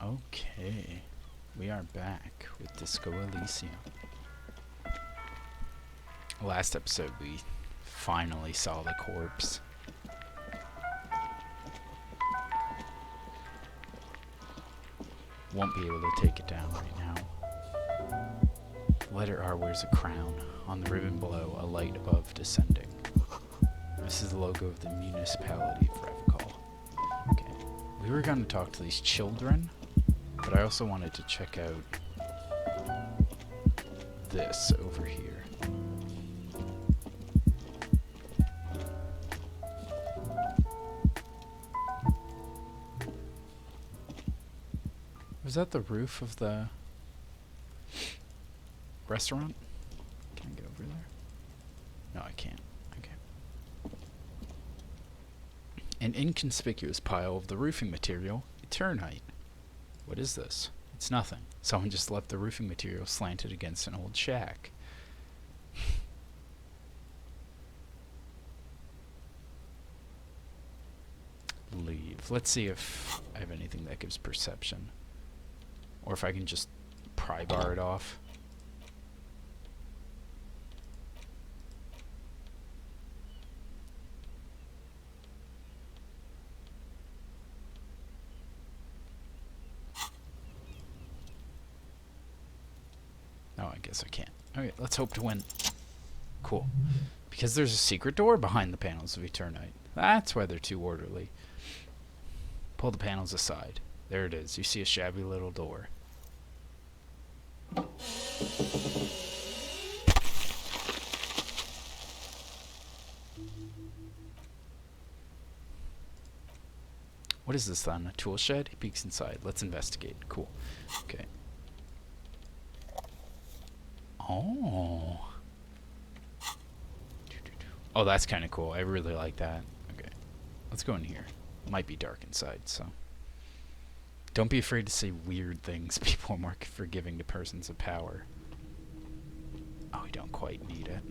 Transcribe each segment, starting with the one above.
Okay, we are back with Disco Elysium. Last episode we finally saw the corpse. Won't be able to take it down right now. Letter R wears a crown. On the ribbon below, a light above descending. This is the logo of the municipality of Revcall. Okay, we were going to talk to these children, but I also wanted to check out this over here. Was that the roof of the restaurant? Can I get over there? No, I can't. Okay. An inconspicuous pile of the roofing material, eternite. What is this? It's nothing. Someone just left the roofing material slanted against an old shack. Leave. Let's see if I have anything that gives perception. Or if I can just pry bar it off. No, I guess I can't. Okay, let's hope to win. Cool. Because there's a secret door behind the panels of Eternite. That's why they're too orderly. Pull the panels aside. There it is. You see a shabby little door. What is this then? A tool shed? He peeks inside. Let's investigate. Cool. Okay. Oh. Oh, that's kind of cool. I really like that. Okay. Let's go in here. Might be dark inside, so. Don't be afraid to say weird things. People are more forgiving to persons of power. Oh, we don't quite need it.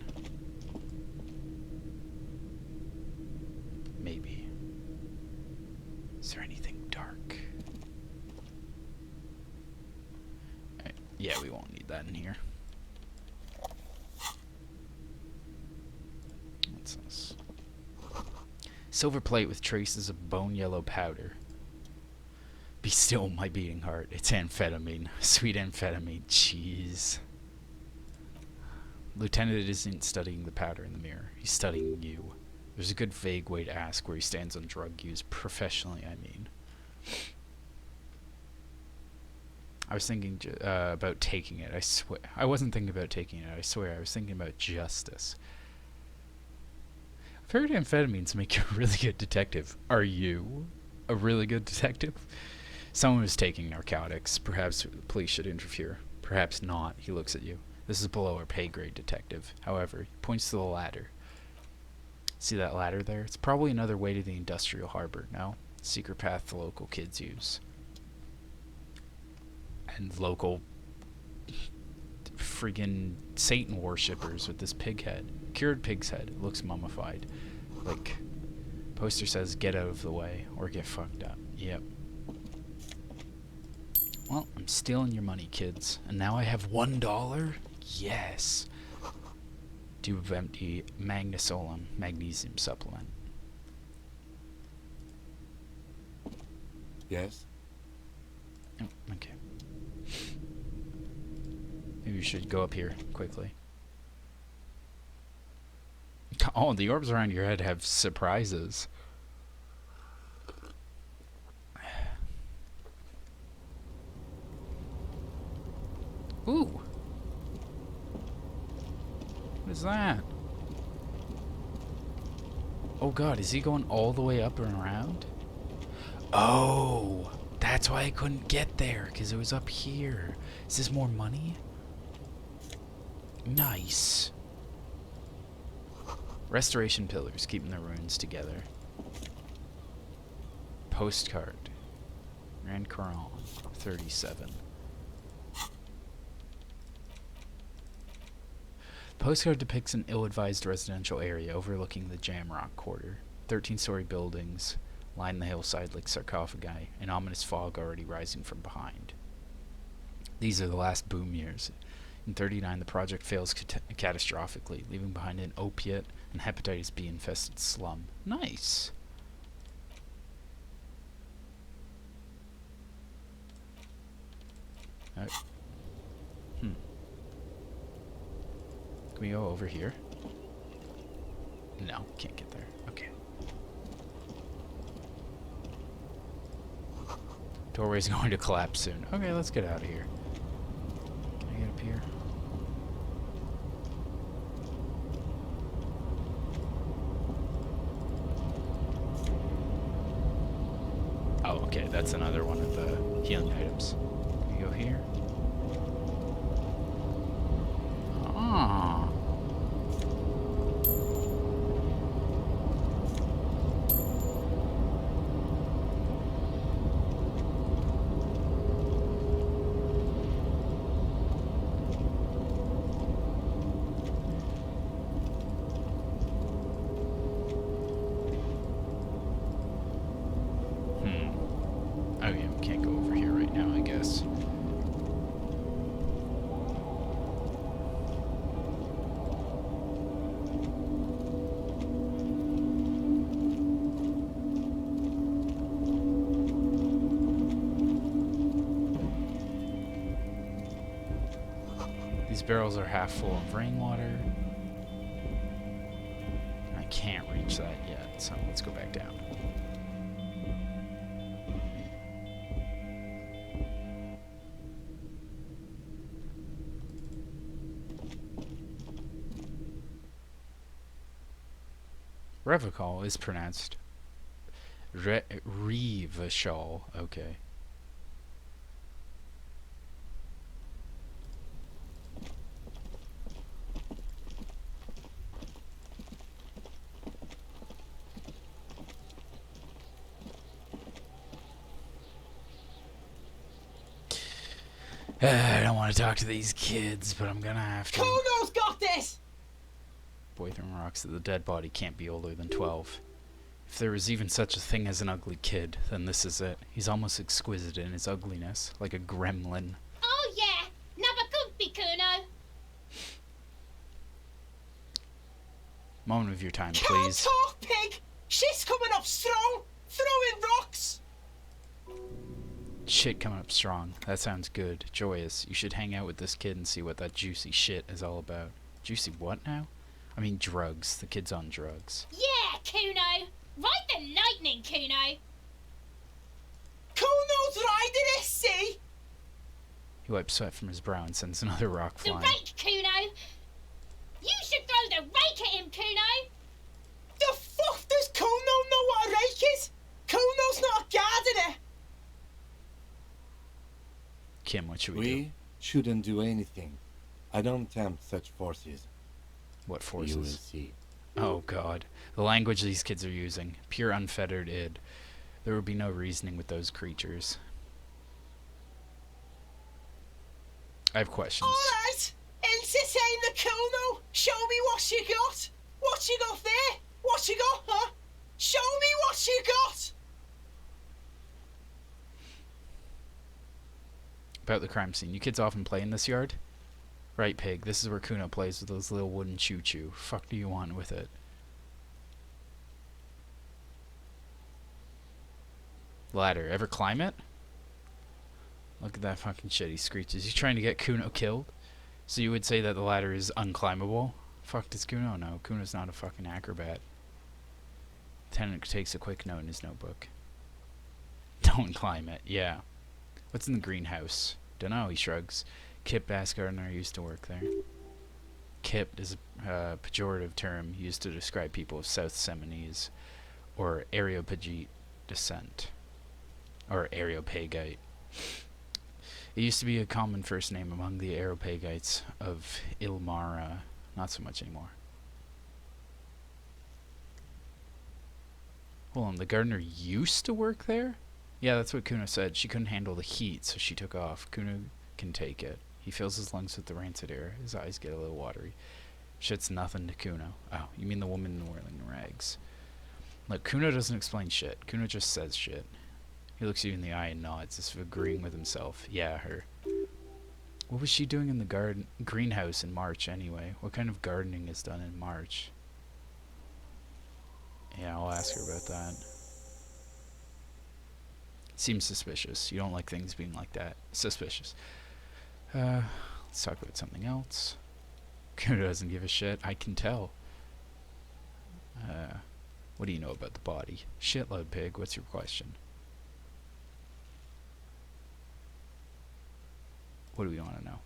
Maybe. Is there anything dark? Yeah, we won't need that in here. What's this? Silver plate with traces of bone yellow powder. Be still, my beating heart. It's amphetamine. Sweet amphetamine. Jeez. Lieutenant isn't studying the powder in the mirror. He's studying you. There's a good vague way to ask where he stands on drug use. Professionally, I mean. I was thinking about taking it. I swear. I wasn't thinking about taking it. I swear. I was thinking about justice. I've heard amphetamines make you a really good detective. Are you a really good detective? Someone was taking narcotics. Perhaps the police should interfere. Perhaps not. He looks at you. This is below our pay grade, detective. However, he points to the ladder. See that ladder there? It's probably another way to the industrial harbor. No? Secret path the local kids use. And local friggin' Satan worshippers with this pig head. Cured pig's head. It looks mummified. Like, poster says, get out of the way or get fucked up. Yep. Well, I'm stealing your money, kids. And now I have $1? Yes. Tube of empty magnesolum magnesium supplement. Yes? Oh, okay. Maybe we should go up here quickly. Oh, the orbs around your head have surprises. Ooh. What is that? Oh god, is he going all the way up and around? Oh, that's why I couldn't get there, because it was up here. Is this more money? Nice. Restoration pillars, keeping the ruins together. Postcard. Grand Coron, 37. Postcard depicts an ill-advised residential area overlooking the Jamrock Quarter. 13-story buildings line the hillside like sarcophagi, an ominous fog already rising from behind. These are the last boom years. In 39, the project fails catastrophically, leaving behind an opiate and hepatitis B infested slum. Nice. Can we go over here? No, can't get there. Okay. Doorway's going to collapse soon. Okay, let's get out of here. Can I get up here? Oh, okay, that's another one of the healing items. Can we go here? Ah. Okay, we can't go over here right now, I guess. These barrels are half full of rainwater. I can't reach that yet, so let's go back down. Revachol is pronounced Revachol. Okay. I don't want to talk to these kids, but I'm gonna have to. Cuno's got this! Boy throwing rocks at the dead body can't be older than 12. If there is even such a thing as an ugly kid, then this is it. He's almost exquisite in his ugliness, like a gremlin. Oh yeah, never could be Cuno. Moment of your time, Can't please. talk, pig! She's coming up strong! Throwing rocks! Shit coming up strong. That sounds good. Joyous. You should hang out with this kid and see what that juicy shit is all about. Juicy what now? I mean drugs. The kid's on drugs. Yeah, Cuno. Ride the lightning, Cuno. Cuno's riding it, see? He wipes sweat from his brow and sends another rock The flying. rake, Cuno. You should throw the rake at him, Cuno. The fuck does Cuno know what a rake is? Cuno's not guarding it. Kim, what should we do? We shouldn't do anything. I don't tempt such forces. What You will forces? see. Oh god. The language these kids are using. Pure unfettered id. There would be no reasoning with those creatures. I have questions. Alright, entertain the Cuno. Show me what you got. What you got there? What you got, huh? Show me what you got. About the crime scene. You kids often play in this yard? Right, pig. This is where Cuno plays with those little wooden choo-choo. Fuck do you want with it? Ladder. Ever climb it? Look at that fucking shit he screeches. He's trying to get Cuno killed? So you would say that the ladder is unclimbable? Fuck does Cuno know? Cuno's not a fucking acrobat. Lieutenant takes a quick note in his notebook. Don't climb it. Yeah. What's in the greenhouse? Dunno, he shrugs. Kip Bassgardner used to work there. Kip is a pejorative term used to describe people of South Seminoese or Areopagite descent. Or Areopagite. It used to be a common first name among the Areopagites of Ilmara. Not so much anymore. Hold on, the gardener used to work there? Yeah, that's what Cuno said. She couldn't handle the heat, so she took off. Cuno can take it. He fills his lungs with the rancid air. His eyes get a little watery. Shit's nothing to Cuno. Oh, you mean the woman in the whirling rags. Look, Cuno doesn't explain shit. Cuno just says shit. He looks you in the eye and nods, as if agreeing with himself. Yeah, her. What was she doing in the greenhouse in March, anyway? What kind of gardening is done in March? Yeah, I'll ask her about that. Seems suspicious. You don't like things being like that. Suspicious. Let's talk about something else. Cuno doesn't give a shit. I can tell. What do you know about the body? Shitload, pig. What's your question? What do we want to know?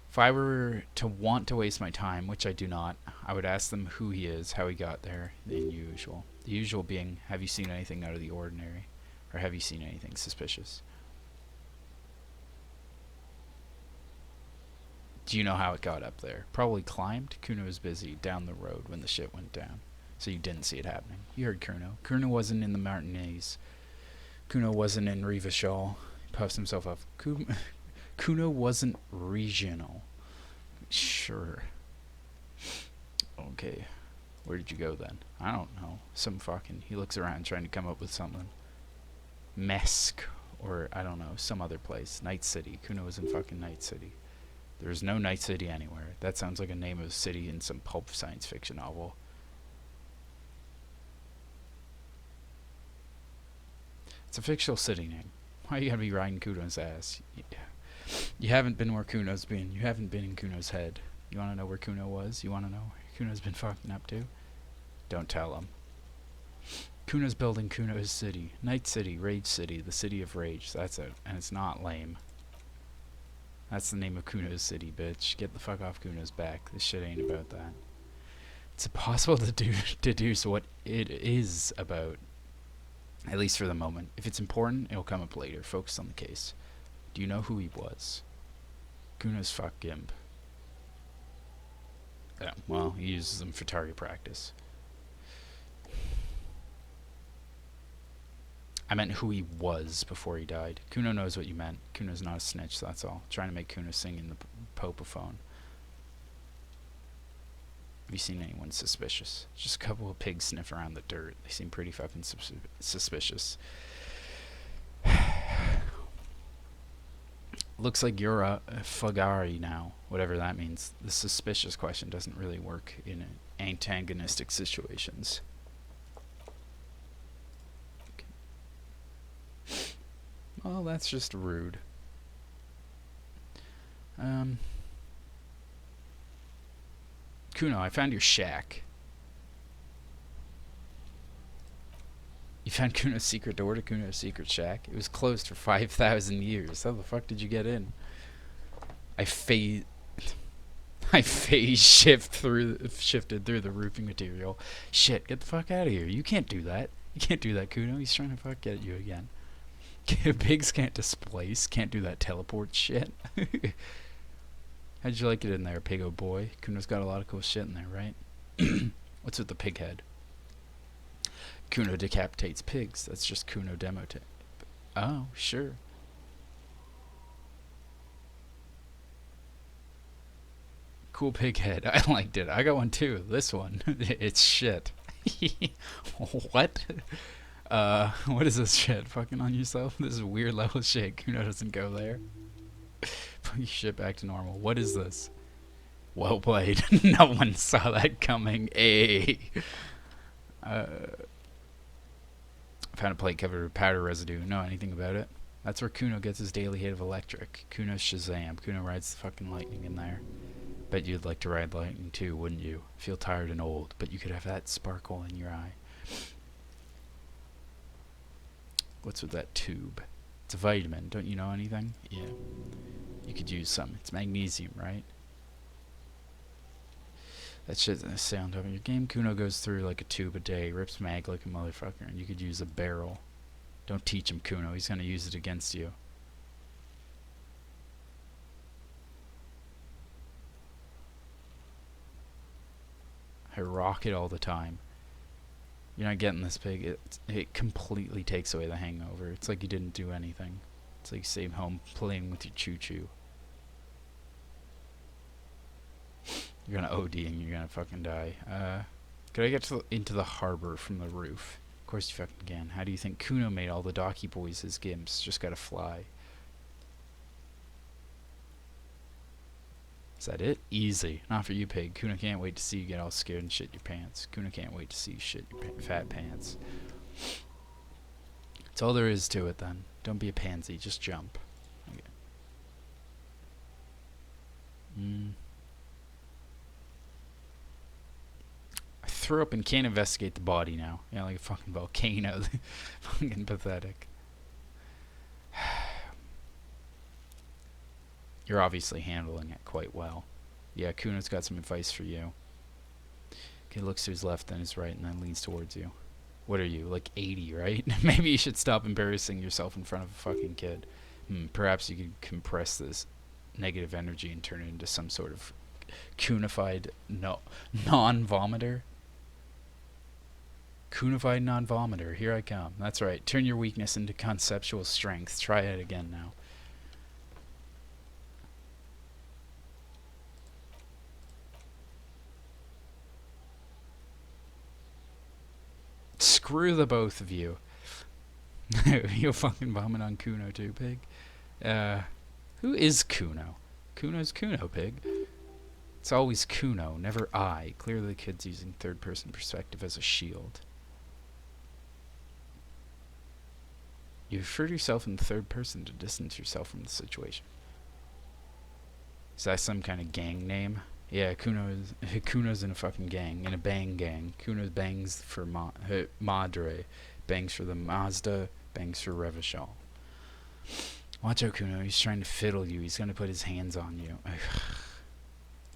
If I were to want to waste my time, which I do not, I would ask them who he is, how he got there, the usual. The usual being, have you seen anything out of the ordinary? Or have you seen anything suspicious? Do you know how it got up there? Probably climbed. Cuno was busy down the road when the shit went down. So you didn't see it happening. You heard Cuno. Cuno wasn't in the Martinez. Cuno wasn't in Revachol. He puffs himself up. Cuno wasn't regional. Sure. Okay. Where did you go then? I don't know. Some fucking... He looks around trying to come up with something. Mesk. Or, I don't know, some other place. Night City. Cuno was in fucking Night City. There's no Night City anywhere. That sounds like a name of a city in some pulp science fiction novel. It's a fictional city name. Why you gotta be riding Cuno's ass? You haven't been where Cuno's been. You haven't been in Cuno's head. You wanna know where Cuno was? You wanna know where Cuno's been fucking up to? Don't tell him. Cuno's building Cuno's city. Night City, Rage City, the city of rage. That's it. And it's not lame. That's the name of Cuno's city, bitch. Get the fuck off Cuno's back. This shit ain't about that. It's impossible to deduce what it is about. At least for the moment. If it's important, it'll come up later. Focus on the case. Do you know who he was? Cuno's fuck gimp. Yeah, well, he uses them for target practice. I meant who he was before he died. Cuno knows what you meant. Cuno's not a snitch, that's all. Trying to make Cuno sing in the popophone. Have you seen anyone suspicious? Just a couple of pigs sniff around the dirt. They seem pretty fucking suspicious. Looks like you're a Fagari now, whatever that means. The suspicious question doesn't really work in antagonistic situations. Okay. Well, that's just rude. Cuno, I found your shack. You found Cuno's secret door to Cuno's secret shack? It was closed for 5,000 years. How the fuck did you get in? I phase shifted through the roofing material. Shit, get the fuck out of here. You can't do that. You can't do that, Cuno. He's trying to fuck get you again. Pigs can't displace. Can't do that teleport shit. How'd you like it in there, pig, oh boy? Cuno's got a lot of cool shit in there, right? What's with the pig head? Cuno decapitates pigs. That's just Cuno demo tape. Oh, sure. Cool pig head. I liked it. I got one too. This one. It's shit. What? What is this shit? Fucking on yourself? This is weird level shit. Cuno doesn't go there. Put your shit back to normal. What is this? Well played. No one saw that coming. Hey. Found a plate covered with powder residue. Know anything about it? That's where Cuno gets his daily hit of electric. Cuno's Shazam. Cuno rides the fucking lightning in there. Bet you'd like to ride lightning too, wouldn't you? Feel tired and old, but you could have that sparkle in your eye. What's with that tube? It's a vitamin. Don't you know anything? Yeah. You could use some. It's magnesium, right? That shit's gonna sound over your game. Cuno goes through like a tube a day, rips mag like a motherfucker, and you could use a barrel. Don't teach him, Cuno. He's gonna use it against you. I rock it all the time. You're not getting this pig. It completely takes away the hangover. It's like you didn't do anything. It's like you stayed home playing with your choo-choo. You're gonna OD and you're gonna fucking die. Could I get into the harbor from the roof? Of course you fucking can. How do you think Cuno made all the docky boys his gimps? Just gotta fly. Is that it? Easy. Not for you, pig. Cuno can't wait to see you get all scared and shit your pants. Cuno can't wait to see you shit your fat pants. That's all there is to it, then. Don't be a pansy. Just jump. Okay. I threw up and can't investigate the body now. Yeah, like a fucking volcano. Fucking pathetic. You're obviously handling it quite well. Yeah, Cuno's got some advice for you. Okay, looks to his left, then his right, and then leans towards you. What are you, like 80, right? Maybe you should stop embarrassing yourself in front of a fucking kid. Perhaps you could compress this negative energy and turn it into some sort of Cunified non-vomiter. Cunified non-vomiter, here I come. That's right, turn your weakness into conceptual strength. Try it again now. Screw the both of you. You'll fucking vomit on Cuno too, pig. Who is Cuno? Cuno's Cuno, pig. It's always Cuno, never I. Clearly the kid's using third-person perspective as a shield. You refer to yourself in the third person to distance yourself from the situation. Is that some kind of gang name? Yeah, Cuno's in a fucking gang, in a bang gang. Cuno bangs for Madre, bangs for the Mazda, bangs for Revachol. Watch out, Cuno. He's trying to fiddle you. He's gonna put his hands on you.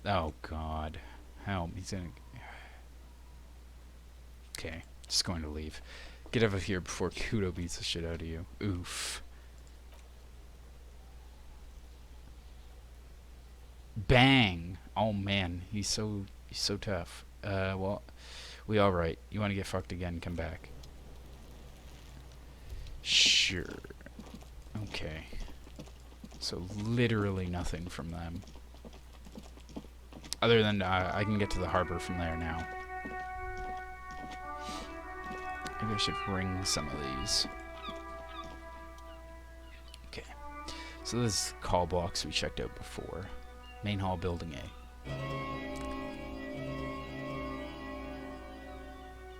Oh God, help! He's gonna. Okay, just going to leave. Get out of here before Cuno beats the shit out of you. Oof. Bang! Oh man, he's so tough. Well, we all right. You want to get fucked again? Come back. Sure. Okay. So literally nothing from them. Other than I can get to the harbor from there now. Maybe I should ring some of these. Okay. So this is call blocks we checked out before. Main hall, building A.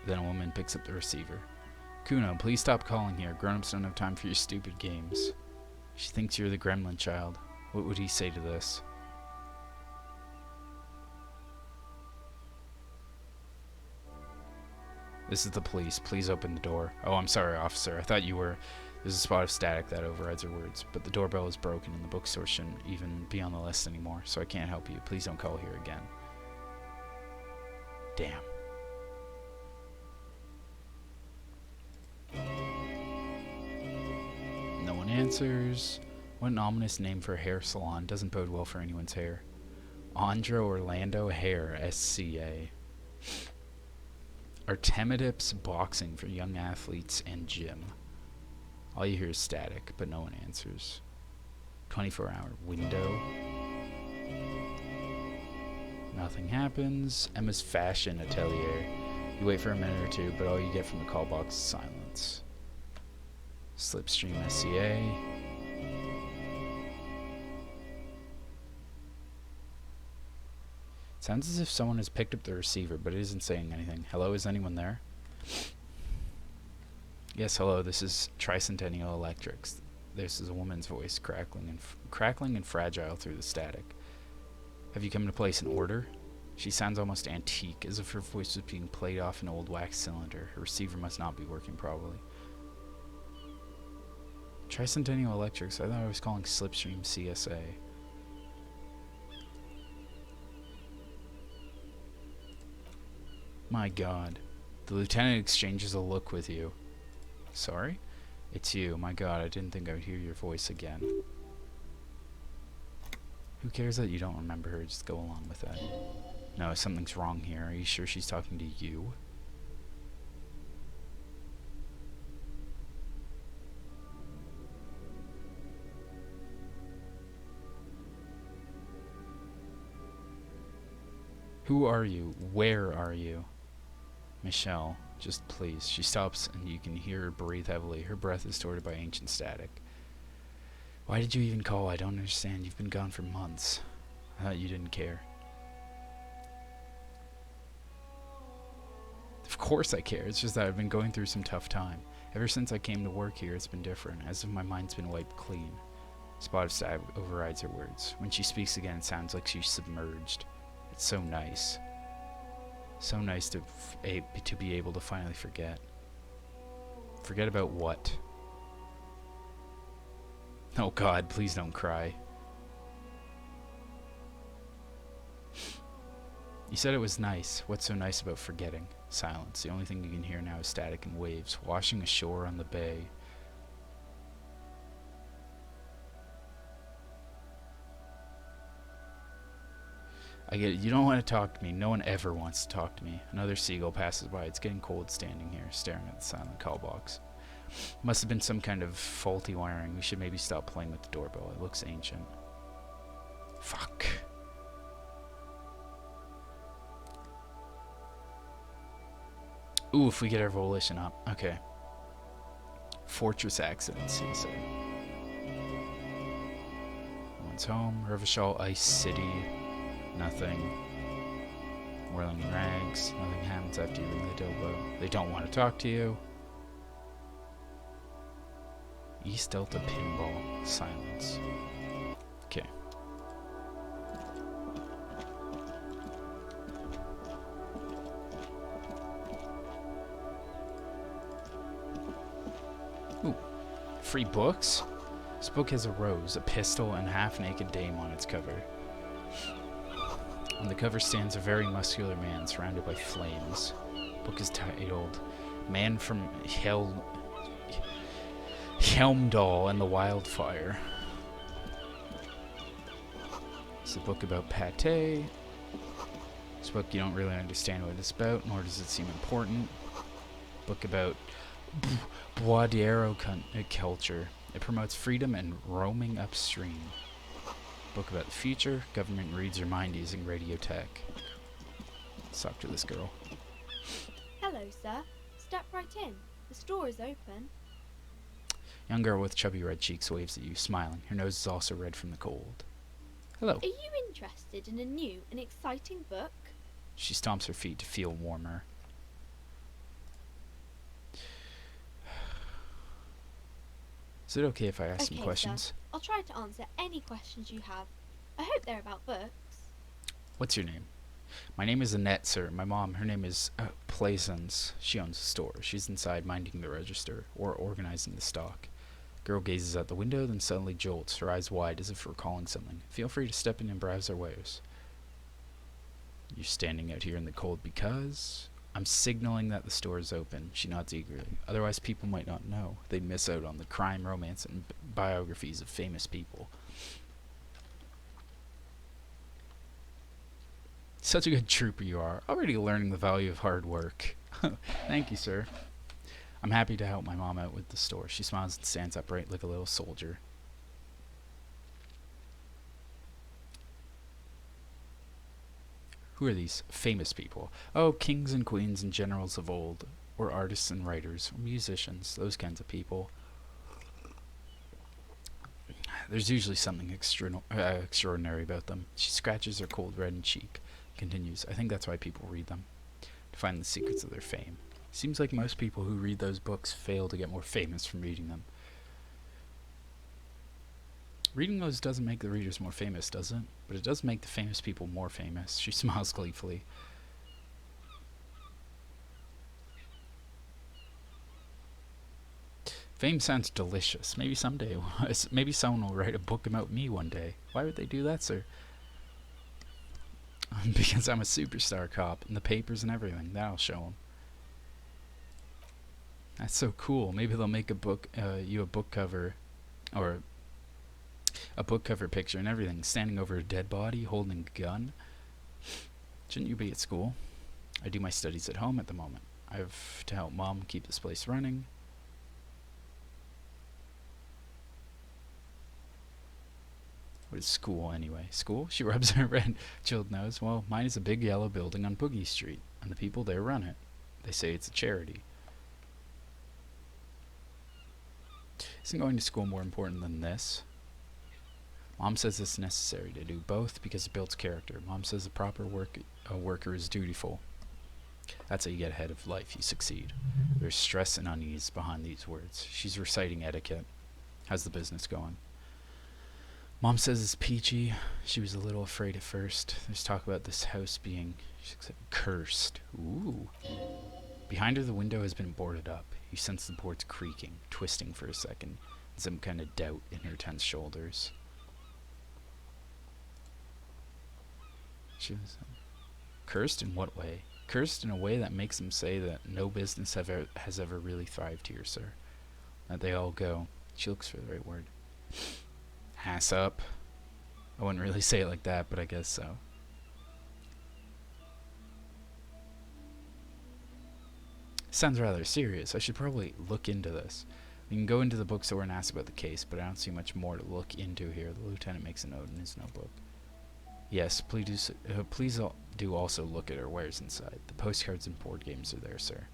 Then a woman picks up the receiver. Cuno, please stop calling here. Grown-ups don't have time for your stupid games. She thinks you're the gremlin child. What would he say to this? This is the police. Please open the door. Oh, I'm sorry, officer. I thought you were... There's a spot of static that overrides her words, but the doorbell is broken and the bookstore shouldn't even be on the list anymore, so I can't help you. Please don't call here again. Damn. No one answers. What an ominous name for a hair salon. Doesn't bode well for anyone's hair. Andra Orlando Hair, SCA. Artemidips Boxing for young athletes and gym. All you hear is static, but no one answers. 24-hour window. Nothing happens. Emma's Fashion Atelier. You wait for a minute or two, but all you get from the call box is silence. Slipstream SCA. Sounds as if someone has picked up the receiver, but it isn't saying anything. Hello, is anyone there? Yes, hello, this is Tricentennial Electrics. This is a woman's voice, crackling and fragile through the static. Have you come to place an order? She sounds almost antique, as if her voice was being played off an old wax cylinder. Her receiver must not be working properly. Tricentennial Electrics, I thought I was calling Slipstream CSA. My God. The lieutenant exchanges a look with you. Sorry? It's you. My God, I didn't think I would hear your voice again. Who cares that you don't remember her? Just go along with it. No, something's wrong here. Are you sure she's talking to you? Who are you? Where are you? Michelle. Just please. She stops and you can hear her breathe heavily. Her breath is distorted by ancient static. Why did you even call? I don't understand. You've been gone for months. I thought you didn't care. Of course I care. It's just that I've been going through some tough time. Ever since I came to work here, it's been different, as if my mind's been wiped clean. A spot of static overrides her words. When she speaks again, it sounds like she's submerged. It's so nice. So nice to be able to finally forget. Forget about what? Oh God, please don't cry. You said it was nice. What's so nice about forgetting? Silence. The only thing you can hear now is static and waves, washing ashore on the bay. I get it. You don't want to talk to me. No one ever wants to talk to me. Another seagull passes by. It's getting cold standing here, staring at the silent call box. Must have been some kind of faulty wiring. We should maybe stop playing with the doorbell. It looks ancient. Fuck. Ooh, if we get our volition up. Okay. Fortress accident, CSA. One's home. Revachol, Ice City. Nothing. Whirling in rags. Nothing happens after you ring the doorbell. They don't want to talk to you. East Delta Pinball. Silence. Okay. Ooh. Free books? This book has a rose, a pistol, and a half-naked dame on its cover. On the cover stands a very muscular man surrounded by flames. The book is titled Man from Helmdall and the Wildfire. It's a book about pate. This book you don't really understand what it's about, nor does it seem important. Book about Bois d'Arrow culture. It promotes freedom and roaming upstream. Book about the future. Government reads your mind using radio tech. Let's talk to this girl. Hello, sir. Step right in. The store is open. Young girl with chubby red cheeks waves at you, smiling. Her nose is also red from the cold. Hello. Are you interested in a new and exciting book? She stomps her feet to feel warmer. Is it okay if I ask some questions? Sir. I'll try to answer any questions you have. I hope they're about books. What's your name? My name is Annette, sir. My mom, her name is Plaisance. She owns a store. She's inside minding the register or organizing the stock. Girl gazes out the window, then suddenly jolts, her eyes wide as if recalling something. Feel free to step in and browse our wares. You're standing out here in the cold because... I'm signaling that the store is open. She nods eagerly. Otherwise, people might not know. They'd miss out on the crime, romance, and biographies of famous people. Such a good trooper you are. Already learning the value of hard work. Thank you, sir. I'm happy to help my mom out with the store. She smiles and stands upright like a little soldier. Who are these famous people? Oh, kings and queens and generals of old, or artists and writers, or musicians, those kinds of people. There's usually something extraordinary about them. She scratches her cold reddened cheek, continues. I think that's why people read them, to find the secrets of their fame. Seems like most people who read those books fail to get more famous from reading them. Reading those doesn't make the readers more famous, does it? But it does make the famous people more famous. She smiles gleefully. Fame sounds delicious. Maybe someday, maybe someone will write a book about me one day. Why would they do that, sir? Because I'm a superstar cop in the papers and everything. That'll show them. That's so cool. Maybe they'll make a book, you a book cover, or a book cover picture and everything, standing over a dead body, holding a gun. Shouldn't you be at school? I do my studies at home at the moment. I have to help Mom keep this place running. What is school anyway? School? She rubs her red chilled nose. Well, mine is a big yellow building on Boogie Street, and the people there run it. They say it's a charity. Isn't going to school more important than this? Mom says it's necessary to do both because it builds character. Mom says a proper worker is dutiful. That's how you get ahead of life. You succeed. There's stress and unease behind these words. She's reciting etiquette. How's the business going? Mom says it's peachy. She was a little afraid at first. There's talk about this house being cursed. Ooh. Behind her, the window has been boarded up. You sense the boards creaking, twisting for a second, and some kind of doubt in her tense shoulders. She was cursed in what way? Cursed in a way that makes them say that no business has ever really thrived here, sir. That they all go. She looks for the right word. Ass up. I wouldn't really say it like that, but I guess so. Sounds rather serious. I should probably look into this. We can go into the bookstore and ask about the case, but I don't see much more to look into here. The lieutenant makes a note in his notebook. Yes, please do also look at her wares inside. The postcards and board games are there, sir.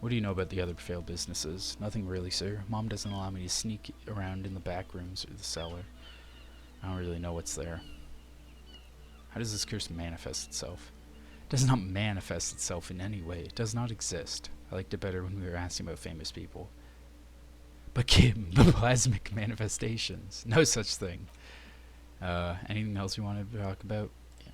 What do you know about the other failed businesses? Nothing really, sir. Mom doesn't allow me to sneak around in the back rooms or the cellar. I don't really know what's there. How does this curse manifest itself? It does not manifest itself in any way. It does not exist. I liked it better when we were asking about famous people. But Kim, the plasmic manifestations. No such thing. Anything else you wanted to talk about? Yeah.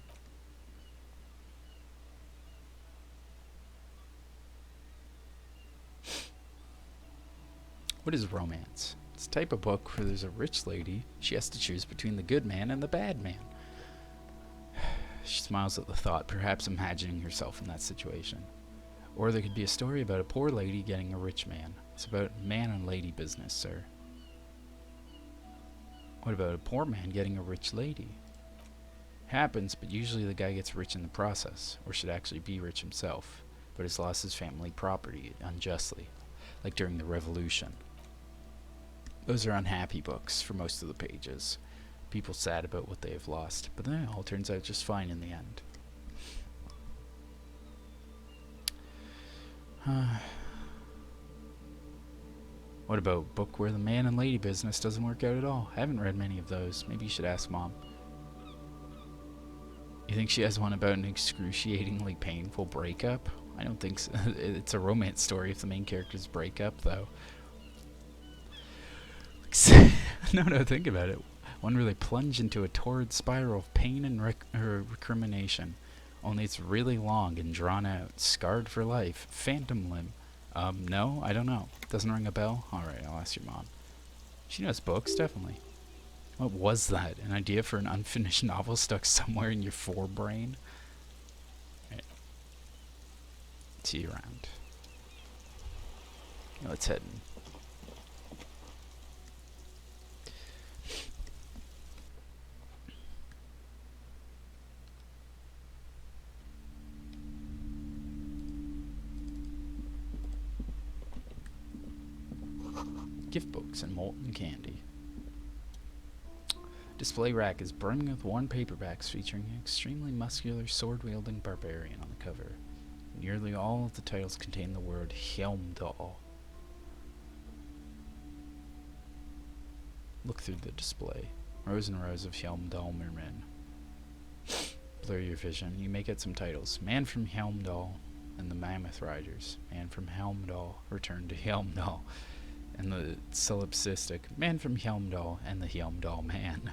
What is romance? It's a type of book where there's a rich lady. She has to choose between the good man and the bad man. She smiles at the thought, perhaps imagining herself in that situation. Or there could be a story about a poor lady getting a rich man. It's about man and lady business, sir. What about a poor man getting a rich lady? Happens, but usually the guy gets rich in the process, or should actually be rich himself, but has lost his family property unjustly, like during the Revolution. Those are unhappy books for most of the pages. People sad about what they have lost, but then it all turns out just fine in the end. What about a book where the man and lady business doesn't work out at all? I haven't read many of those. Maybe you should ask Mom. You think she has one about an excruciatingly painful breakup? I don't think so. It's a romance story if the main characters break up, though. No, think about it. One really plunge into a torrid spiral of pain and recrimination. Only it's really long and drawn out. Scarred for life. Phantom limb. No, I don't know. Doesn't ring a bell? Alright, I'll ask your mom. She knows books, definitely. What was that? An idea for an unfinished novel stuck somewhere in your forebrain? Right. See you around. Let's head in. Gift books and molten candy. Display rack is brimming with worn paperbacks featuring an extremely muscular sword-wielding barbarian on the cover. Nearly all of the titles contain the word Helmdahl. Look through the display. Rows and rows of Helmdahl mermen. Blur your vision. You may get some titles. Man from Helmdahl and the Mammoth Riders. Man from Helmdahl. Return to Helmdahl. And the solipsistic Man from Helmdahl and the Helmdahl Man.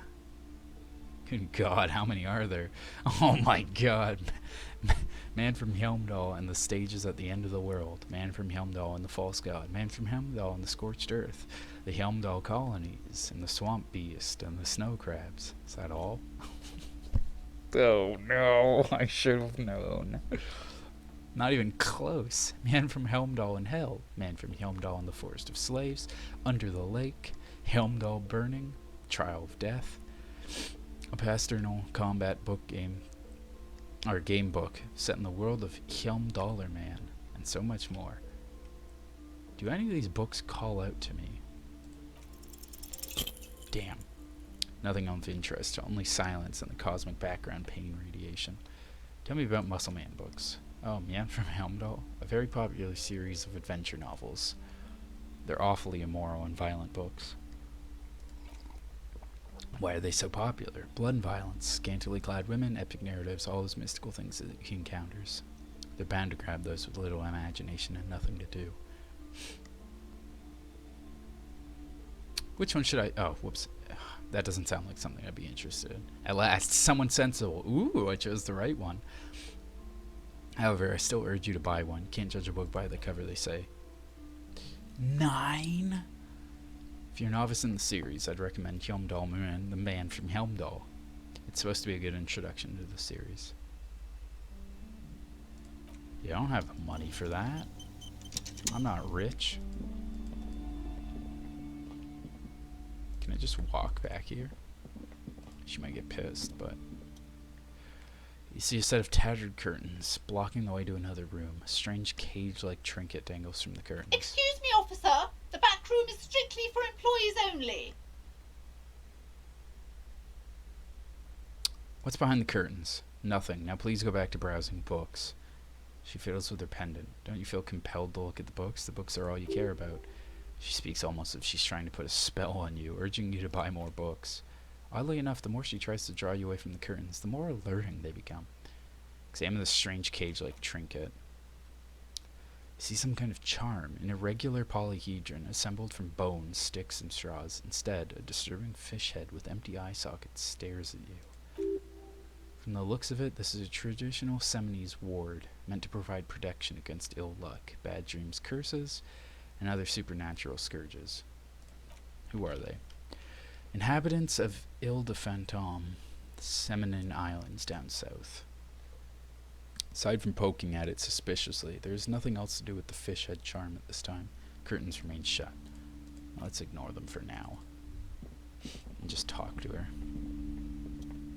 Good God, how many are there? Oh my God. Man from Helmdahl and the stages at the end of the world. Man from Helmdahl and the false god. Man from Helmdahl and the scorched earth. The Helmdahl colonies and the swamp beast and the snow crabs. Is that all? Oh no, I should have known. Not even close. Man from Helmdahl in hell. Man from Helmdahl in the forest of slaves. Under the lake. Helmdahl burning. Trial of death. A pastoral combat book game. Or game book set in the world of Helmdaller Man. And so much more. Do any of these books call out to me? Damn. Nothing of interest, only silence and the cosmic background pain radiation. Tell me about Muscle Man books. Oh, Man from Helmdall, a very popular series of adventure novels. They're awfully immoral and violent books. Why are they so popular? Blood and violence, scantily clad women, epic narratives, all those mystical things that he encounters. They're bound to grab those with little imagination and nothing to do. Which one should I... Oh, whoops. That doesn't sound like something I'd be interested in. At last, someone sensible. Ooh, I chose the right one. However, I still urge you to buy one. Can't judge a book by the cover, they say. 9? If you're a novice in the series, I'd recommend Helmdall Moon, The Man from Helmdall. It's supposed to be a good introduction to the series. Yeah, I don't have the money for that. I'm not rich. Can I just walk back here? She might get pissed, but... You see a set of tattered curtains blocking the way to another room. A strange cage-like trinket dangles from the curtains. Excuse me, officer. The back room is strictly for employees only. What's behind the curtains? Nothing. Now please go back to browsing books. She fiddles with her pendant. Don't you feel compelled to look at the books? The books are all you care about. She speaks almost as if she's trying to put a spell on you, urging you to buy more books. Oddly enough, the more she tries to draw you away from the curtains, the more alluring they become. Examine this strange cage-like trinket. You see some kind of charm, an irregular polyhedron assembled from bones, sticks, and straws. Instead, a disturbing fish head with empty eye sockets stares at you. From the looks of it, this is a traditional Semines ward, meant to provide protection against ill luck, bad dreams, curses, and other supernatural scourges. Who are they? Inhabitants of Ile-de-Fantôme, the Seminin Islands down south. Aside from poking at it suspiciously, there is nothing else to do with the fish head charm at this time. Curtains remain shut. Let's ignore them for now. And just talk to her.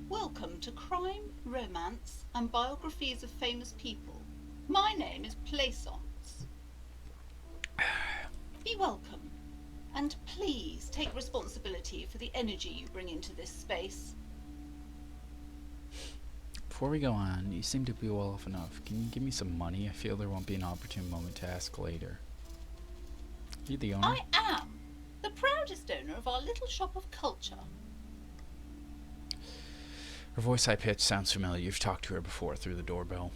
Welcome to Crime, Romance, and Biographies of Famous People. My name is Plaisance. Be welcome, and please take responsibility for the energy you bring into this space. Before we go on, you seem to be well off enough. Can you give me some money? I feel there won't be an opportune moment to ask later. Are you the owner? I am the proudest owner of our little shop of culture. Her voice high-pitched sounds familiar. You've talked to her before through the doorbell.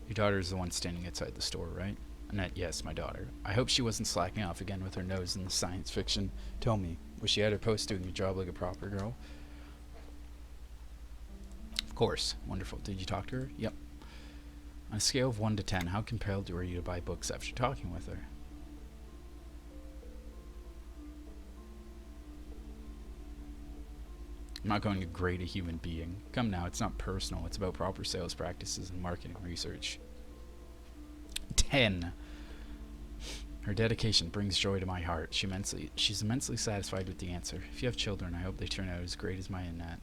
Your daughter is the one standing outside the store, right? Annette, yes, my daughter. I hope she wasn't slacking off again with her nose in the science fiction. Tell me, was she at her post doing her job like a proper girl? Of course. Wonderful. Did you talk to her? Yep. On a scale of 1 to 10, how compelled were you to buy books after talking with her? I'm not going to grade a human being. Come now, it's not personal. It's about proper sales practices and marketing research. 10. Her dedication brings joy to my heart. She's immensely satisfied with the answer. If you have children, I hope they turn out as great as my Annette.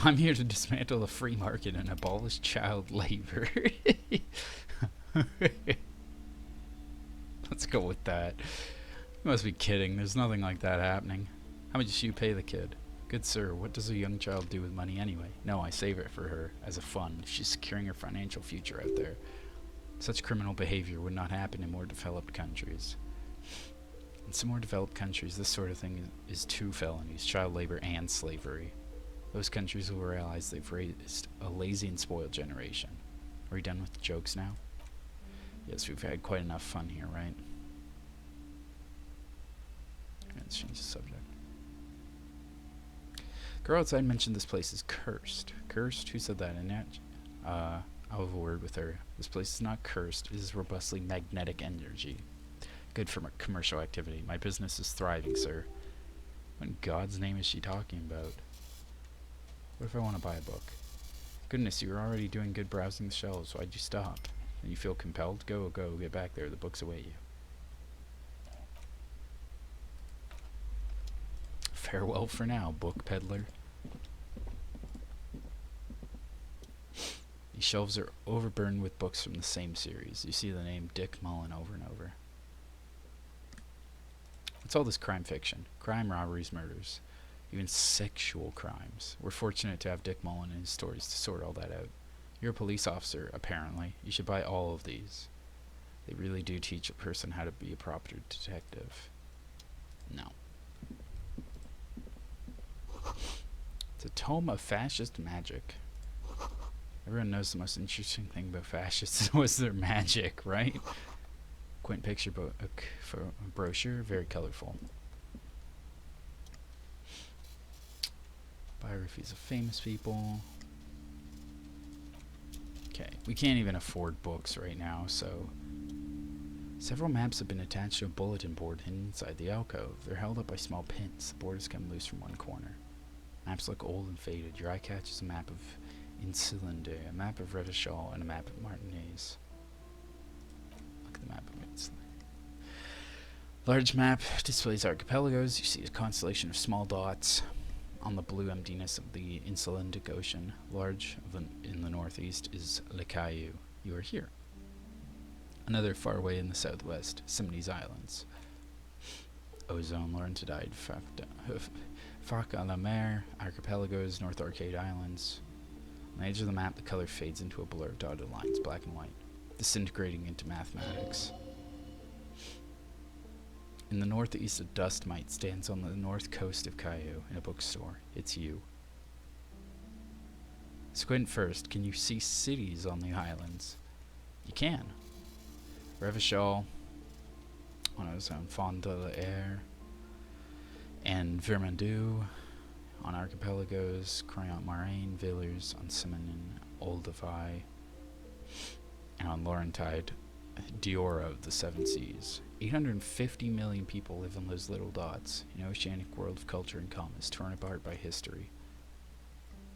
I'm here to dismantle the free market and abolish child labor. Let's go with that. You must be kidding. There's nothing like that happening. How much do you pay the kid? Good sir, what does a young child do with money anyway? No, I save it for her as a fund. She's securing her financial future out there. Such criminal behavior would not happen in more developed countries. In some more developed countries, this sort of thing is two felonies, child labor and slavery. Those countries will realize they've raised a lazy and spoiled generation. Are we done with the jokes now? Yes, we've had quite enough fun here, right? Let's change the subject. Girl outside mentioned this place is cursed. Cursed? Who said that? Annette? I'll have a word with her. This place is not cursed. It is robustly magnetic energy. Good for commercial activity. My business is thriving, sir. What in God's name is she talking about? What if I want to buy a book? Goodness, you're already doing good browsing the shelves. Why'd you stop? And you feel compelled? Go, get back there. The books await you. Farewell for now, book peddler. These shelves are overburdened with books from the same series. You see the name Dick Mullen over and over. What's all this crime fiction? Crime, robberies, murders, even sexual crimes. We're fortunate to have Dick Mullen and his stories to sort all that out. You're a police officer, apparently. You should buy all of these. They really do teach a person how to be a proper detective. No. It's a tome of fascist magic. Everyone knows the most interesting thing about fascists was their magic, right? Quaint picture book for a brochure, very colorful. Biographies of famous people. Okay, we can't even afford books right now, so several maps have been attached to a bulletin board hidden inside the alcove. They're held up by small pins. The board has come loose from one corner. Maps look old and faded. Your eye catches a map of Insulinde, a map of Revachol, and a map of Martinez. Look at the map of Insulinde. Large map displays archipelagos. You see a constellation of small dots on the blue emptiness of the Insulindic Ocean. Large in the northeast is Le Caillou. You are here. Another far away in the southwest, Simone's Islands. Ozone, Laurentide, Fac à la Mer, Archipelagos, North Arcade Islands. On the edge of the map, the color fades into a blur of dotted lines, black and white, disintegrating into mathematics. In the northeast, a dust mite stands on the north coast of Caillou in a bookstore. It's you. Squint first. Can you see cities on the islands? You can. Revachol, on its own, Fond de l'Air, and Vermandoux on archipelagos, Croyant Marin, Villers on Simonin, Olduvai, and on Laurentide, Diora of the Seven Seas. 850 million people live in those little dots, an oceanic world of culture and commerce torn apart by history.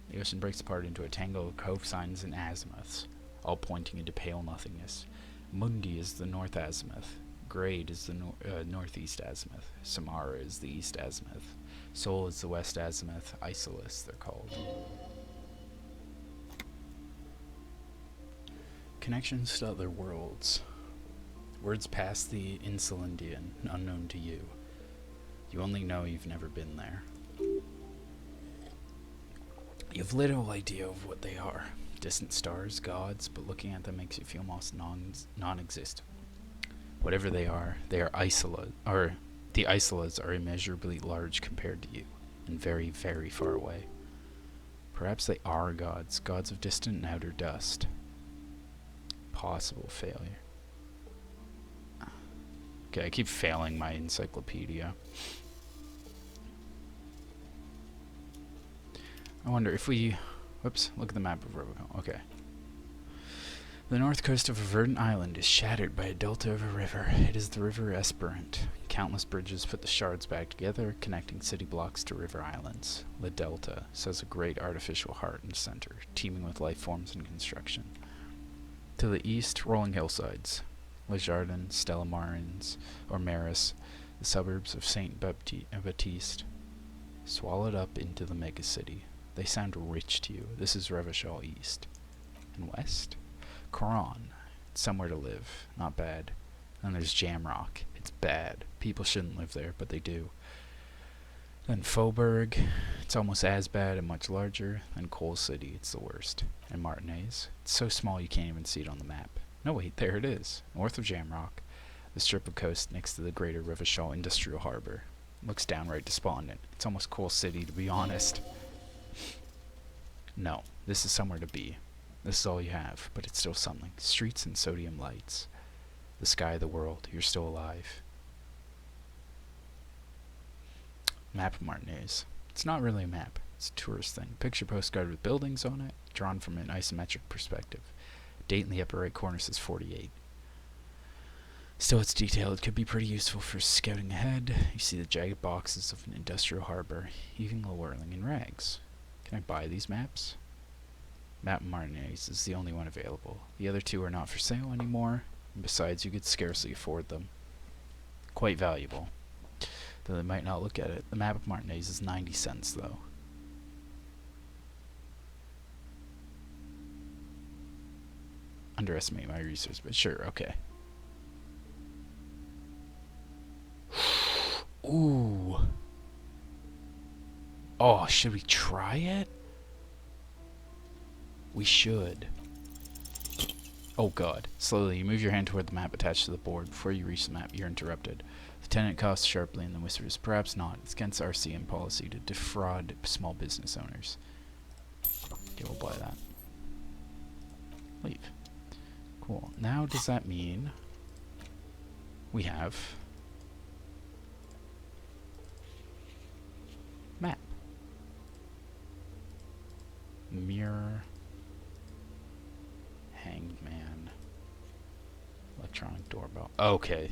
The ocean breaks apart into a tangle of cosigns and azimuths, all pointing into pale nothingness. Mundi is the north azimuth. Grade is the northeast azimuth. Samara is the east azimuth. Sol is the west azimuth. Isolus, they're called. Connections to other worlds. Words past the Insulindian, unknown to you. You only know you've never been there. You've little idea of what they are. Distant stars, gods, but looking at them makes you feel almost non-existent. Whatever they are isola, or the isolas are immeasurably large compared to you, and very, very far away. Perhaps they are gods, gods of distant and outer dust. Possible failure. Okay, I keep failing my encyclopedia. I wonder if we... Whoops, look at the map of Robocall. Okay. The north coast of a verdant island is shattered by a delta of a river. It is the River Esperant. Countless bridges put the shards back together, connecting city blocks to river islands. The delta says a great artificial heart and center, teeming with life forms and construction. To the east, rolling hillsides. Le Jardin, Stella Marins, or Maris, the suburbs of Saint Baptiste, swallowed up into the megacity. They sound rich to you. This is Revachol East. And west? Coron. It's somewhere to live. Not bad. Then there's Jamrock. It's bad. People shouldn't live there, but they do. Then Faubourg. It's almost as bad and much larger. Then Coal City. It's the worst. And Martinez. It's so small you can't even see it on the map. No, wait, there it is. North of Jamrock. The strip of coast next to the greater Revachol Industrial Harbor. Looks downright despondent. It's almost Coal City, to be honest. No, this is somewhere to be. This is all you have, but it's still something. Streets and sodium lights. The sky, the world. You're still alive. Map of Martinez. It's not really a map. It's a tourist thing. Picture postcard with buildings on it, drawn from an isometric perspective. Date in the upper right corner says 48. Still, it's detailed. It could be pretty useful for scouting ahead. You see the jagged boxes of an industrial harbor, heaving and whirling in rags. Can I buy these maps? Map Martinez is the only one available. The other two are not for sale anymore, and besides, you could scarcely afford them. Quite valuable. Though they might not look at it. The map of Martinez is 90 cents, though. underestimate my research, but sure, okay. Ooh. Oh, should we try it? We should. Oh god. Slowly, you move your hand toward the map attached to the board. Before you reach the map, you're interrupted. The tenant coughs sharply and then whispers, perhaps not. It's against RCM policy to defraud small business owners. Okay, we'll buy that. Leave. Cool. Now, does that mean we have map? Mirror. Hanged man. Electronic doorbell. Okay.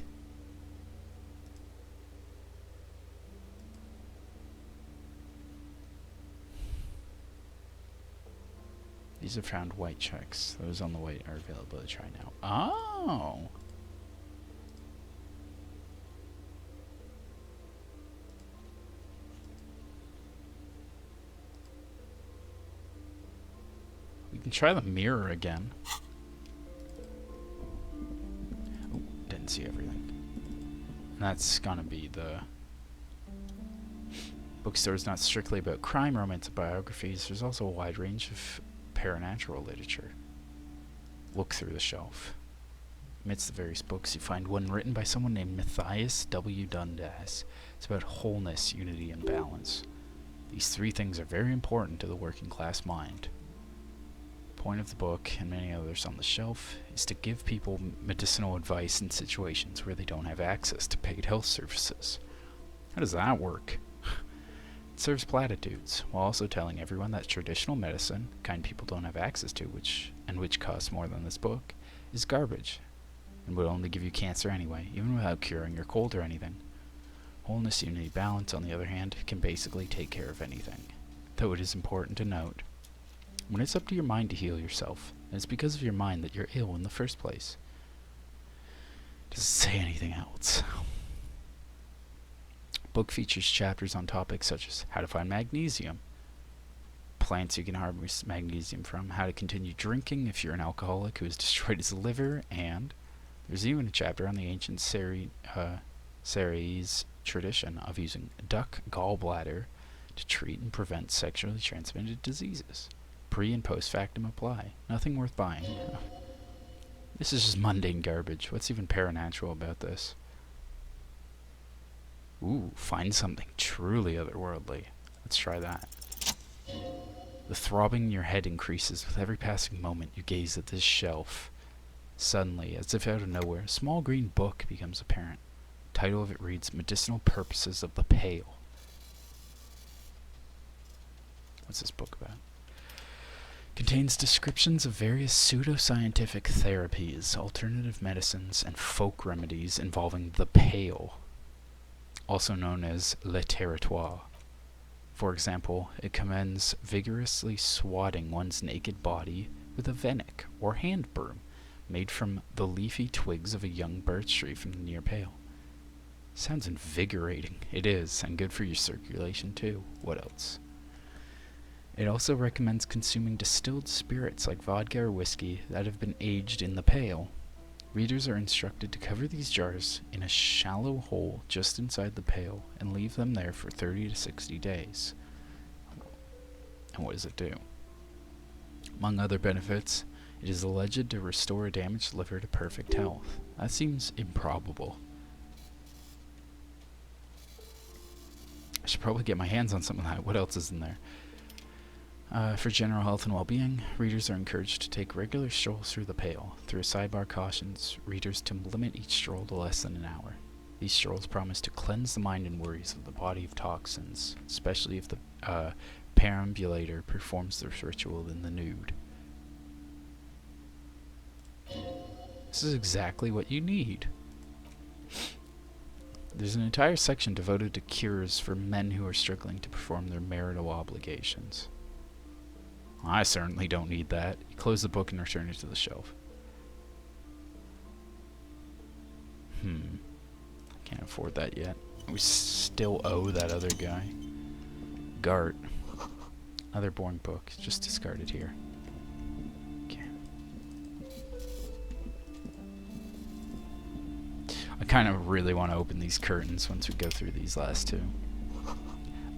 These are found white checks. Those on the white are available to try now. Oh! We can try the mirror again. Oh, didn't see everything. And that's gonna be the... Bookstore is not strictly about crime, romance, and biographies. There's also a wide range of paranatural literature. Look through the shelf. Amidst the various books, you find one written by someone named Matthias W. Dundas. It's about wholeness, unity, and balance. These three things are very important to the working class mind. The point of the book, and many others on the shelf, is to give people medicinal advice in situations where they don't have access to paid health services. How does that work? It serves platitudes, while also telling everyone that traditional medicine, kind people don't have access to, which costs more than this book, is garbage, and would only give you cancer anyway, even without curing your cold or anything. Wholeness, unity, balance, on the other hand, can basically take care of anything. Though it is important to note, when it's up to your mind to heal yourself, and it's because of your mind that you're ill in the first place. Does it say anything else? Book features chapters on topics such as how to find magnesium, plants you can harvest magnesium from, how to continue drinking if you're an alcoholic who has destroyed his liver, and there's even a chapter on the ancient Ceres tradition of using duck gallbladder to treat and prevent sexually transmitted diseases. Pre and post factum apply. Nothing worth buying. This is just mundane garbage. What's even paranatural about this? Ooh, find something truly otherworldly. Let's try that. The throbbing in your head increases with every passing moment you gaze at this shelf. Suddenly, as if out of nowhere, a small green book becomes apparent. The title of it reads, Medicinal Purposes of the Pale. What's this book about? Contains descriptions of various pseudoscientific therapies, alternative medicines, and folk remedies involving the pale, also known as le territoire. For example, it commends vigorously swatting one's naked body with a venik or hand broom made from the leafy twigs of a young birch tree from the near pale. Sounds invigorating. It is, and good for your circulation too. What else? It also recommends consuming distilled spirits like vodka or whiskey that have been aged in the pale. Readers are instructed to cover these jars in a shallow hole just inside the pail and leave them there for 30 to 60 days. And what does it do? Among other benefits, it is alleged to restore a damaged liver to perfect health. That seems improbable. I should probably get my hands on some of that. What else is in there? For general health and well-being, readers are encouraged to take regular strolls through the pale. Through a sidebar cautions readers to limit each stroll to less than an hour. These strolls promise to cleanse the mind and worries of the body of toxins, especially if the perambulator performs this ritual in the nude. This is exactly what you need. There's an entire section devoted to cures for men who are struggling to perform their marital obligations. I certainly don't need that. You close the book and return it to the shelf. Can't afford that yet. We still owe that other guy. Gart. Another boring book. Just discard it here. Okay. I kind of really want to open these curtains once we go through these last two.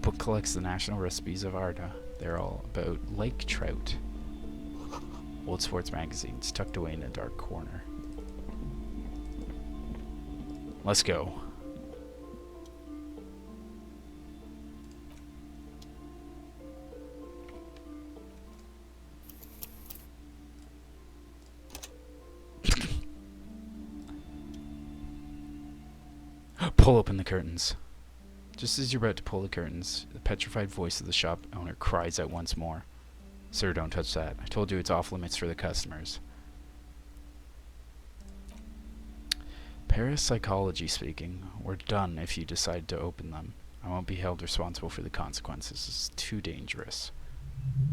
Book collects the national recipes of Arda. They're all about lake trout. Old sports magazines tucked away in a dark corner. Let's go. Pull open the curtains. Just as you're about to pull the curtains, the petrified voice of the shop owner cries out once more. Sir, don't touch that. I told you it's off limits for the customers. Parapsychology speaking, we're done if you decide to open them. I won't be held responsible for the consequences. It's too dangerous.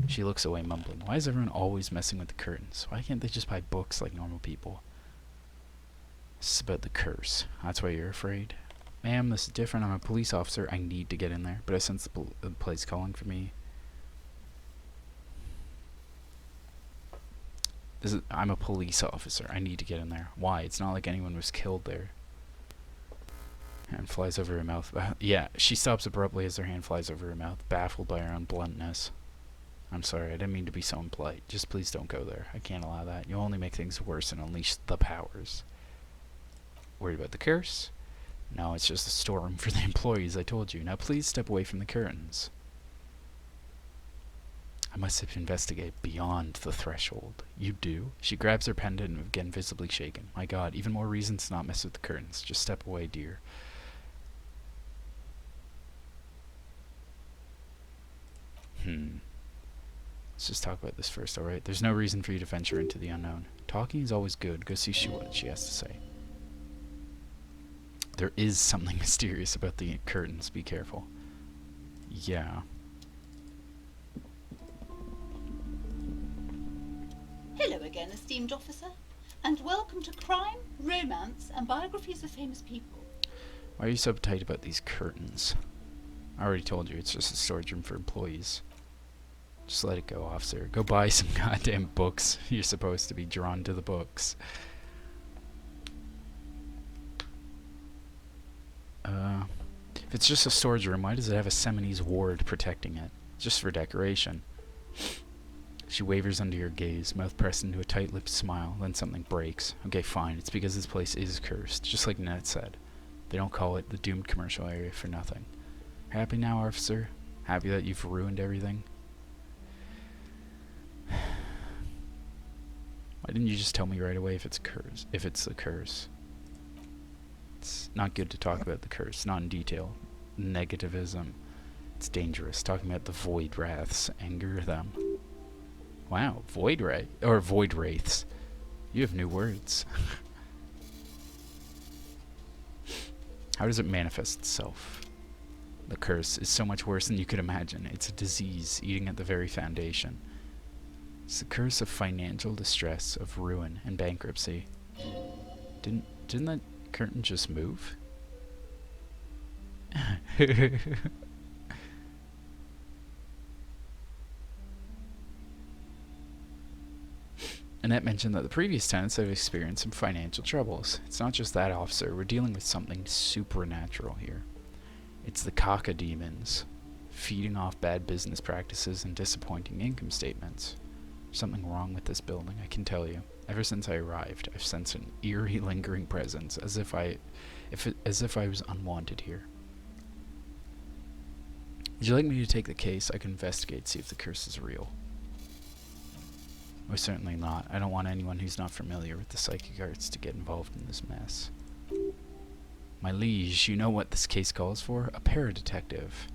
She looks away, mumbling. Why is everyone always messing with the curtains? Why can't they just buy books like normal people? This is about the curse. That's why you're afraid? Ma'am, this is different. I'm a police officer. I need to get in there, but I sense the place calling for me. I'm a police officer. I need to get in there. Why? It's not like anyone was killed there. Hand flies over her mouth. Yeah, she stops abruptly as her hand flies over her mouth, baffled by her own bluntness. I'm sorry, I didn't mean to be so impolite. Just please don't go there. I can't allow that. You'll only make things worse and unleash the powers. Worried about the curse? No, it's just a storeroom for the employees, I told you. Now please step away from the curtains. I must investigate beyond the threshold. You do? She grabs her pendant and again visibly shaken. My God, even more reasons to not mess with the curtains. Just step away, dear. Let's just talk about this first, alright? There's no reason for you to venture into the unknown. Talking is always good. Go see what she has to say. There is something mysterious about the curtains. Be careful. Yeah. Hello again, esteemed officer, and welcome to Crime, Romance, and Biographies of Famous People. Why are you so uptight about these curtains? I already told you, it's just a storage room for employees. Just let it go, officer. Go buy some goddamn books. You're supposed to be drawn to the books. If it's just a storage room, why does it have a Seminese ward protecting it? Just for decoration. She wavers under your gaze, mouth pressed into a tight-lipped smile, then something breaks. Okay, fine, it's because this place is cursed, just like Ned said. They don't call it the doomed commercial area for nothing. Happy now, officer? Happy that you've ruined everything? Why didn't you just tell me right away if it's curse? If it's a curse? It's not good to talk about the curse, not in detail. Negativism. It's dangerous. Talking about the void wraiths anger them. Wow, void wraiths. You have new words. How does it manifest itself? The curse is so much worse than you could imagine. It's a disease eating at the very foundation. It's the curse of financial distress, of ruin and bankruptcy. Didn't that curtain just move? Annette mentioned that the previous tenants have experienced some financial troubles. It's not just that, officer. We're dealing with something supernatural here. It's the cacodemons, feeding off bad business practices and disappointing income statements. There's something wrong with this building, I can tell you. Ever since I arrived, I've sensed an eerie, lingering presence, as if I was unwanted here. Would you like me to take the case? I can investigate, see if the curse is real. Most certainly not. I don't want anyone who's not familiar with the psychic arts to get involved in this mess. My liege, you know what this case calls for? A paradetective.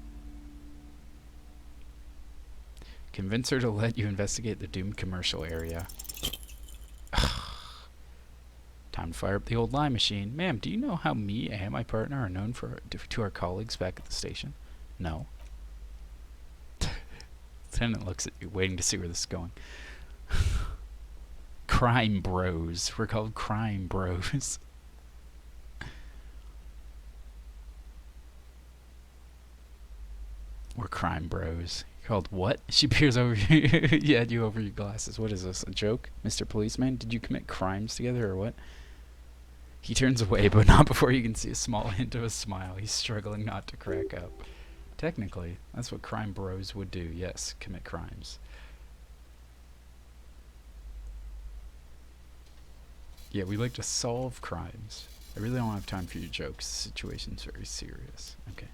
Convince her to let you investigate the doomed commercial area. Time to fire up the old lie machine. Ma'am, do you know how me and my partner are known to our colleagues back at the station? No. Tenant looks at you, waiting to see where this is going. Crime bros. We're called crime bros. We're crime bros. You're called what? She peers over you at you over your glasses. What is this, a joke? Mr. Policeman, did you commit crimes together or what? He turns away, but not before you can see a small hint of a smile. He's struggling not to crack up. Technically, that's what crime bros would do. Yes, commit crimes. Yeah, we like to solve crimes. I really don't have time for your jokes. The situation's very serious. Okay.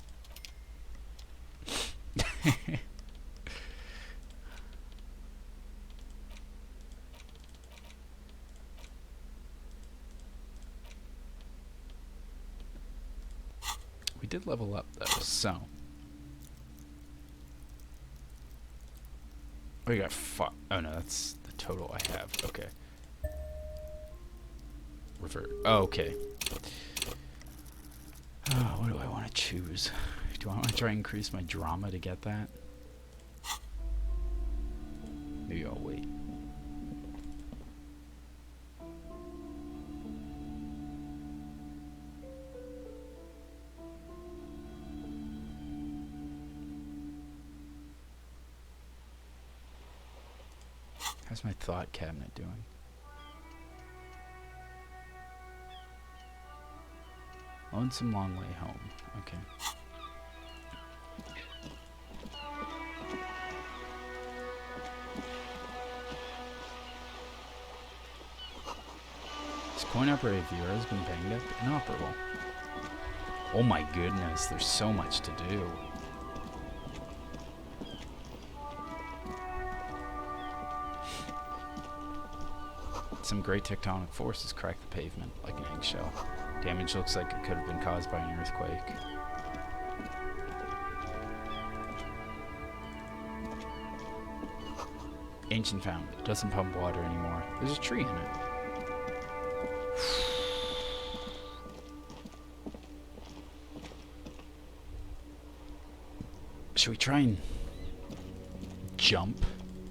We did level up though, so. We got oh no, that's the total I have. Okay. Revert. Oh, okay. What do I want to choose? Do I want to try and increase my drama to get that? Maybe I'll wait. How's my thought cabinet doing? Lonesome long way home. Okay. This coin operated viewer has been banged up, inoperable. Oh my goodness, there's so much to do. Some great tectonic forces cracked the pavement like an eggshell. Damage looks like it could have been caused by an earthquake. Ancient fountain. It doesn't pump water anymore. There's a tree in it. Should we try and jump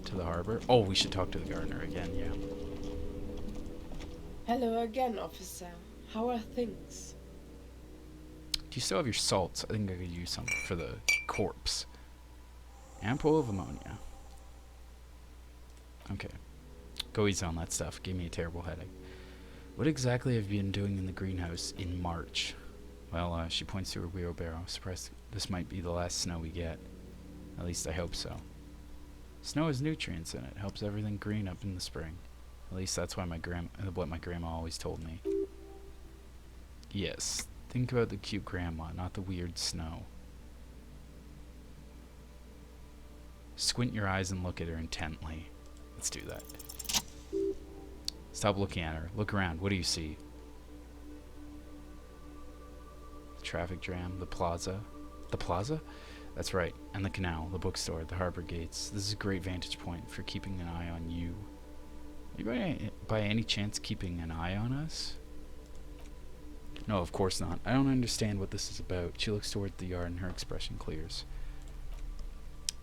to the harbor? Oh, we should talk to the gardener again, yeah. Hello again, officer. How are things? Do you still have your salts? I think I could use some for the corpse. Ample of ammonia. Okay. Go easy on that stuff. Gave me a terrible headache. What exactly have you been doing in the greenhouse in March? Well, she points to her wheelbarrow. Surprised this might be the last snow we get. At least I hope so. Snow has nutrients in it. Helps everything green up in the spring. At least that's why what my grandma always told me. Yes, think about the cute grandma, not the weird snow. Squint your eyes and look at her intently. Let's do that. Stop looking at her. Look around. What do you see? The traffic jam, the plaza. The plaza? That's right. And the canal, the bookstore, the harbor gates. This is a great vantage point for keeping an eye on you. Are you by any chance keeping an eye on us? No, of course not. I don't understand what this is about. She looks toward the yard and her expression clears.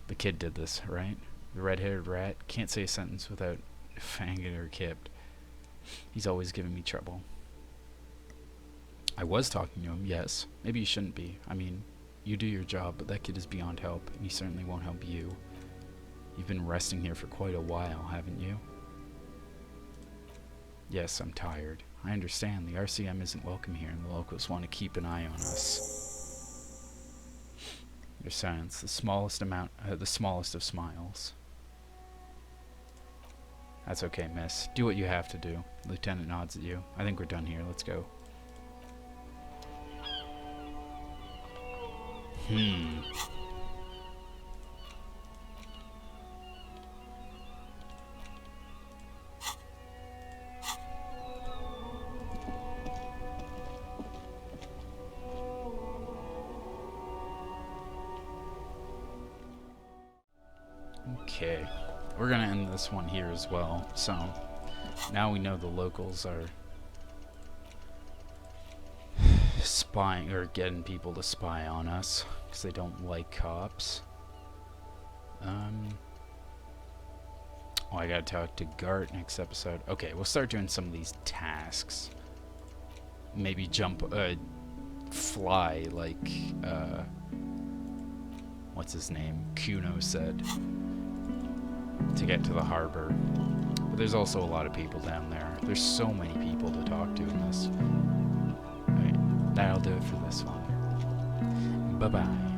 The kid did this, right? The red-haired rat can't say a sentence without fanging or kipped. He's always giving me trouble. I was talking to him, yes. Maybe you shouldn't be. I mean, you do your job, but that kid is beyond help, and he certainly won't help you. You've been resting here for quite a while, haven't you? Yes, I'm tired. I understand. The RCM isn't welcome here, and the locals want to keep an eye on us. Your silence, the smallest of smiles. That's okay, miss. Do what you have to do. Lieutenant nods at you. I think we're done here. Let's go. Okay, we're gonna end this one here as well. So now we know the locals are spying or getting people to spy on us because they don't like cops. Oh, I gotta talk to Gart next episode. Okay, we'll start doing some of these tasks. Maybe fly like what's his name? Cuno said. To get to the harbor. But there's also a lot of people down there. There's so many people to talk to in this. that'll do it for this one. Bye-bye.